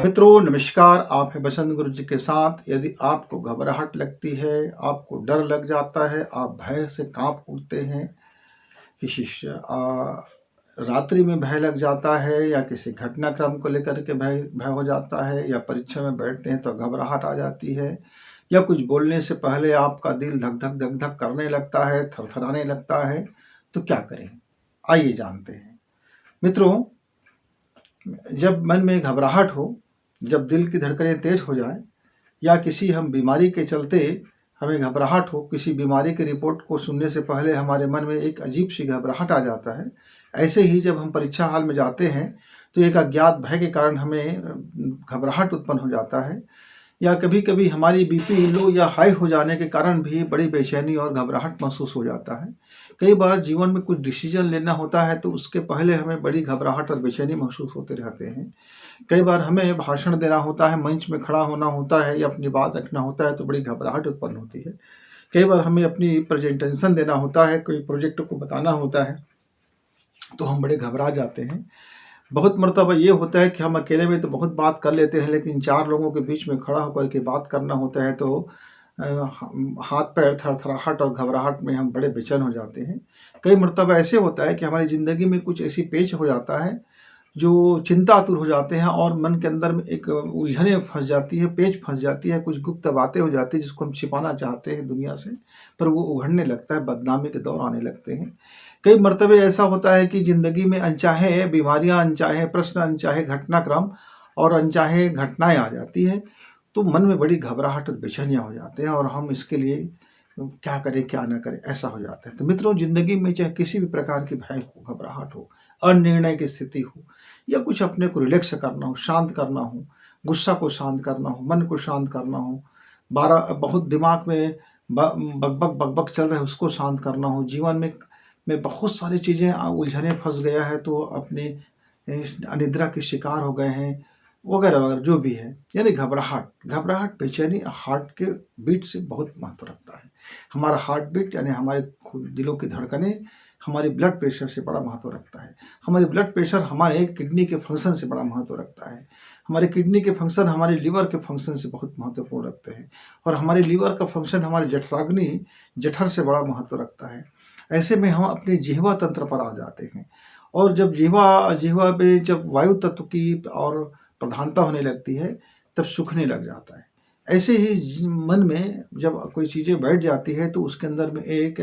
मित्रों नमस्कार, आप हैं बसंत गुरु जी के साथ। यदि आपको घबराहट लगती है, आपको डर लग जाता है, आप भय से कांप उठते हैं, किसी रात्रि में भय लग जाता है या किसी घटनाक्रम को लेकर के भय भय हो जाता है, या परीक्षा में बैठते हैं तो घबराहट आ जाती है, या कुछ बोलने से पहले आपका दिल धक धक धक धक करने लगता है, थरथराने लगता है, तो क्या करें? आइए जानते हैं। मित्रों, जब मन में घबराहट हो, जब दिल की धड़कनें तेज हो जाए, या किसी हम बीमारी के चलते हमें घबराहट हो, किसी बीमारी की रिपोर्ट को सुनने से पहले हमारे मन में एक अजीब सी घबराहट आ जाता है। ऐसे ही जब हम परीक्षा हॉल में जाते हैं तो एक अज्ञात भय के कारण हमें घबराहट उत्पन्न हो जाता है, या कभी कभी हमारी बीपी लो या हाई हो जाने के कारण भी बड़ी बेचैनी और घबराहट महसूस हो जाता है। कई बार जीवन में कुछ डिसीजन लेना होता है तो उसके पहले हमें बड़ी घबराहट और बेचैनी महसूस होते रहते हैं। कई बार हमें भाषण देना होता है, मंच में खड़ा होना होता है या अपनी बात रखना होता है तो बड़ी घबराहट उत्पन्न होती है। कई बार हमें अपनी प्रेजेंटेशन देना होता है, कोई प्रोजेक्ट को बताना होता है, तो हम बड़े घबरा जाते हैं। बहुत मर्तबा ये होता है कि हम अकेले में तो बहुत बात कर लेते हैं, लेकिन 4 लोगों के बीच में खड़ा होकर के बात करना होता है तो हाथ पैर थरथराहट और घबराहट में हम बड़े बेचैन हो जाते हैं। कई मर्तबा ऐसे होता है कि हमारी ज़िंदगी में कुछ ऐसी पेच हो जाता है जो चिंतातुर हो जाते हैं और मन के अंदर में एक उलझने फँस जाती है, पेच फँस जाती है, कुछ गुप्त बातें हो जाती है जिसको हम छिपाना चाहते हैं दुनिया से, पर वो उघड़ने लगता है, बदनामी के दौर आने लगते हैं। कई मर्तबे ऐसा होता है कि ज़िंदगी में अनचाहे बीमारियाँ, अनचाहे प्रश्न, अनचाहे घटनाक्रम और अनचाहे घटनाएँ आ जाती हैं, तो मन में बड़ी घबराहट और बेचैनियाँ हो जाते हैं और हम इसके लिए क्या करें, क्या ना करें, ऐसा हो जाता है। तो मित्रों, ज़िंदगी में चाहे किसी भी प्रकार की भय हो, घबराहट हो, अनिर्णय की स्थिति हो, या कुछ अपने को रिलैक्स करना हो, शांत करना हो, गुस्सा को शांत करना हो, मन को शांत करना हो, बहुत दिमाग में बकबक चल रहे उसको शांत करना हो, जीवन में बहुत सारी चीज़ें उलझने फँस गया है तो अपने अनिद्रा के शिकार हो गए हैं, वगैरह वगैरह जो भी है। यानी घबराहट बेचैनी हार्ट के बीट से बहुत महत्व रखता है। हमारा हार्ट बीट यानी हमारे दिलों की धड़कनें हमारे ब्लड प्रेशर से बड़ा महत्व रखता है। हमारे ब्लड प्रेशर हमारे किडनी के फंक्शन से बड़ा महत्व रखता है। हमारे किडनी के फंक्शन हमारे लीवर के फंक्शन से बहुत महत्वपूर्ण रखते हैं, और हमारे लीवर का फंक्शन हमारे जठर से बड़ा महत्व रखता है। ऐसे में हम अपने जिह्वा तंत्र पर आ जाते हैं, और जब जिह्वा पे जब वायु तत्व की और प्रधानता होने लगती है तब सूखने लग जाता है। ऐसे ही मन में जब कोई चीज़ें बैठ जाती है तो उसके अंदर में एक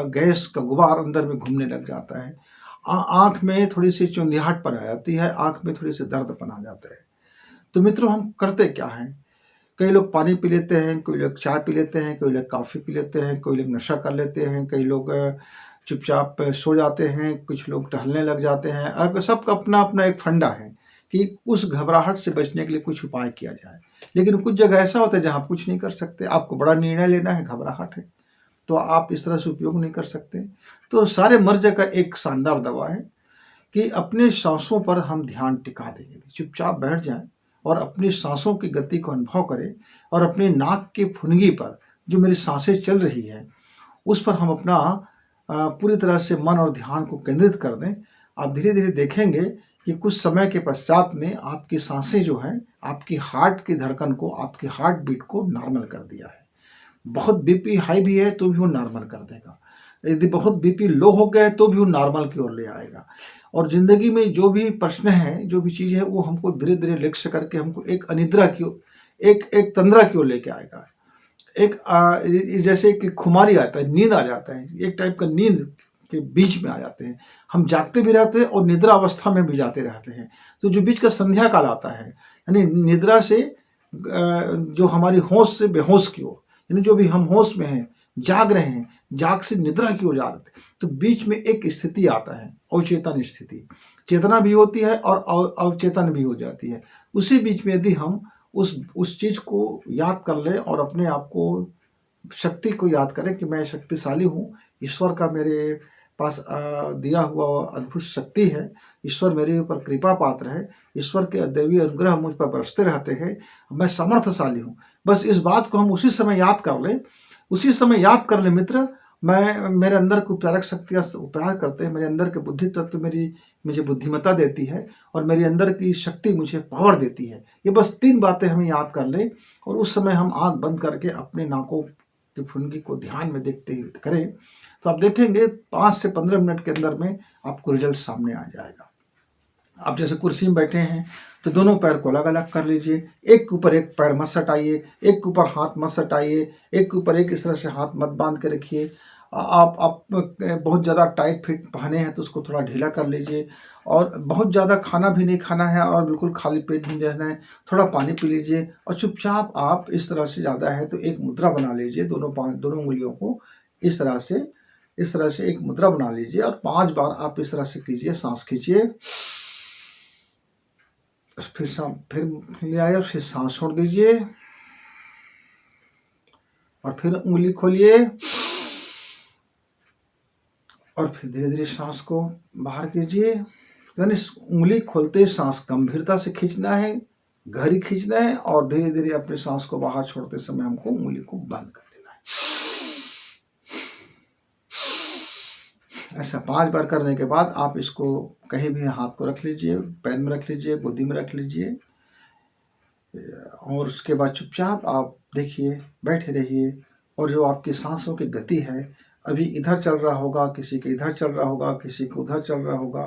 गैस का गुबार अंदर में घूमने लग जाता है। आँख में थोड़ी सी चुंधियाहट आ जाती है, आँख में थोड़ी सी दर्दपन आ जाता है। तो मित्रों, हम करते क्या हैं? कई लोग पानी पी लेते हैं, कोई लोग चाय पी लेते हैं, कोई लोग कॉफ़ी पी लेते हैं, कोई लोग नशा कर लेते हैं, कई लोग चुपचाप सो जाते हैं, कुछ लोग टहलने लग जाते हैं। अब सबका अपना अपना एक फंडा है कि उस घबराहट से बचने के लिए कुछ उपाय किया जाए। लेकिन कुछ जगह ऐसा होता है जहाँ आप कुछ नहीं कर सकते, आपको बड़ा निर्णय लेना है, घबराहट है, तो आप इस तरह से उपयोग नहीं कर सकते। तो सारे मर्ज का एक शानदार दवा है कि अपने सांसों पर हम ध्यान टिका देंगे। चुपचाप बैठ जाएं और अपनी सांसों की गति को अनुभव करें, और अपने नाक की फुनगी पर जो मेरी सांसें चल रही है उस पर हम अपना पूरी तरह से मन और ध्यान को केंद्रित कर दें। आप धीरे धीरे देखेंगे कि कुछ समय के पश्चात में आपकी सांसें जो हैं आपकी हार्ट की धड़कन को, आपकी हार्ट बीट को नॉर्मल कर दिया है। बहुत बीपी हाई भी है तो भी वो नॉर्मल कर देगा, यदि बहुत बीपी लो हो गया है तो भी वो नॉर्मल की ओर ले आएगा। और ज़िंदगी में जो भी प्रश्न है, जो भी चीज़ है, वो हमको धीरे धीरे लक्ष्य करके हमको एक अनिद्रा की ओर, एक तंद्रा की ओर लेके आएगा। जैसे कि खुमारी आता है, नींद आ जाता है, एक टाइप का नींद के बीच में आ जाते हैं। हम जागते भी रहते हैं और निद्रा अवस्था में भी जाते रहते हैं। तो जो बीच का संध्या काल आता है, यानी निद्रा से जो हमारी होश से बेहोश की ओर, यानी जो भी हम होश में हैं, जाग रहे हैं, जाग से निद्रा की ओर जा रहे थे, तो बीच में एक स्थिति आता है, अवचेतन स्थिति। चेतना भी होती है और अवचेतन भी हो जाती है। उसी बीच में यदि हम उस चीज़ को याद कर लें और अपने आप को, शक्ति को याद करें कि मैं शक्तिशाली हूँ, ईश्वर का मेरे पास दिया हुआ अद्भुत शक्ति है, ईश्वर मेरे ऊपर कृपा पात्र है, ईश्वर के दैवीय अनुग्रह मुझ पर बरसते रहते हैं, मैं समर्थशाली हूँ। बस इस बात को हम उसी समय याद कर लें, उसी समय याद कर लें मित्र, मैं मेरे अंदर को प्रेरक शक्तियाँ उपचार करते हैं, मेरे अंदर के बुद्धि तत्व मेरी मुझे बुद्धिमत्ता देती है और मेरे अंदर की शक्ति मुझे पावर देती है। ये बस 3 बातें हमें याद कर लें और उस समय हम आँख बंद करके अपने नाकों की फुनगी को ध्यान में देखते हुए करें, तो आप देखेंगे 5 से 15 मिनट के अंदर में आपको रिजल्ट सामने आ जाएगा। आप जैसे कुर्सी में बैठे हैं तो दोनों पैर को अलग अलग कर लीजिए, एक के ऊपर एक पैर मत सटाइए, एक के ऊपर हाथ मत सटाइए, एक के ऊपर एक इस तरह से हाथ मत बांध के रखिए। आप बहुत ज़्यादा टाइट फिट पहने हैं तो उसको थोड़ा ढीला कर लीजिए और बहुत ज़्यादा खाना भी नहीं खाना है और बिल्कुल खाली पेट नहीं रहना है। थोड़ा पानी पी लीजिए और चुपचाप आप इस तरह से ज़्यादा है तो एक मुद्रा बना लीजिए, दोनों उँगलियों को इस तरह से एक मुद्रा बना लीजिए और 5 बार आप इस तरह से कीजिए, सांस खींचिए, फिर ले आए और फिर सांस छोड़ दीजिए और फिर उंगली खोलिए और फिर धीरे धीरे सांस को बाहर कीजिए। यानी उंगली खोलते सांस गंभीरता से खींचना है, गहरी खींचना है और धीरे धीरे अपने सांस को बाहर छोड़ते समय हमको उंगली को बंद कर देना है। ऐसा 5 बार करने के बाद आप इसको कहीं भी हाथ को रख लीजिए, पैर में रख लीजिए, गोदी में रख लीजिए और उसके बाद चुपचाप आप देखिए, बैठे रहिए और जो आपकी सांसों की गति है, अभी इधर चल रहा होगा, किसी के इधर चल रहा होगा, किसी को उधर चल रहा होगा,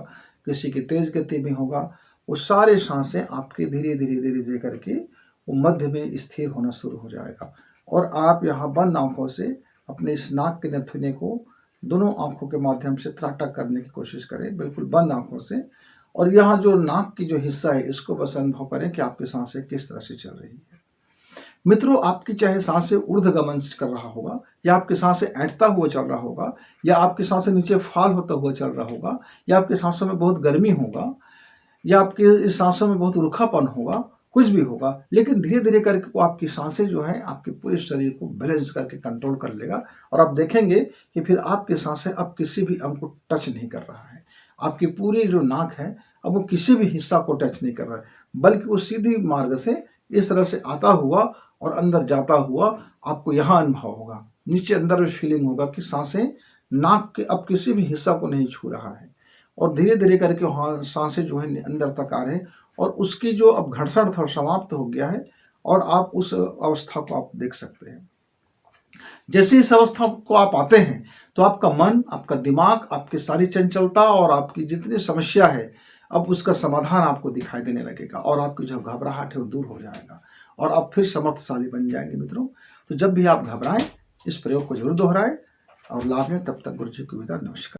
किसी की तेज गति में होगा, वो सारे सांसें आपकी धीरे धीरे धीरे धीरे करके वो मध्य में स्थिर होना शुरू हो जाएगा और आप यहाँ बंद आंखों से अपने इस नाक के नथुने को दोनों आंखों के माध्यम से त्राटक करने की कोशिश करें, बिल्कुल बंद आंखों से। और यहाँ जो नाक की जो हिस्सा है इसको बस अनुभव करें कि आपकी सांसें किस तरह से चल रही है। मित्रों, आपकी चाहे सांसें ऊर्ध्वगमन कर रहा होगा या आपकी सांसें ऐंठता हुआ चल रहा होगा या आपकी सांसें नीचे फाल होता हुआ चल रहा होगा या आपकी सांसों में बहुत गर्मी होगा या आपकी इस सांसों में बहुत रूखापन होगा, कुछ भी होगा, लेकिन धीरे धीरे करके वो आपकी सांसें जो है आपके पूरे शरीर को बैलेंस करके कंट्रोल कर लेगा और आप देखेंगे कि फिर आपकी सांसें अब किसी भी अंग को टच नहीं कर रहा है। आपकी पूरी जो नाक है अब वो किसी भी हिस्सा को टच नहीं कर रहा है, बल्कि वो सीधी मार्ग से इस तरह से आता हुआ और अंदर जाता हुआ आपको यहाँ अनुभव होगा, नीचे अंदर भी फीलिंग होगा कि सांसें नाक के अब किसी भी हिस्सा को नहीं छू रहा है और धीरे धीरे करके वहाँ सांसें जो है अंदर तक आ रहे हैं और उसकी जो अब घर्षण था समाप्त हो गया है और आप उस अवस्था को आप देख सकते हैं। जैसे इस अवस्था को आप आते हैं तो आपका मन, आपका दिमाग, आपकी सारी चंचलता और आपकी जितनी समस्या है अब उसका समाधान आपको दिखाई देने लगेगा और आपकी जो घबराहट है वो दूर हो जाएगा और आप फिर समर्थशाली बन जाएंगे। मित्रों, तो जब भी आप घबराएं इस प्रयोग को जरूर दोहराएं और लाभ लें। तब तक गुरु जी की विदा। नमस्कार।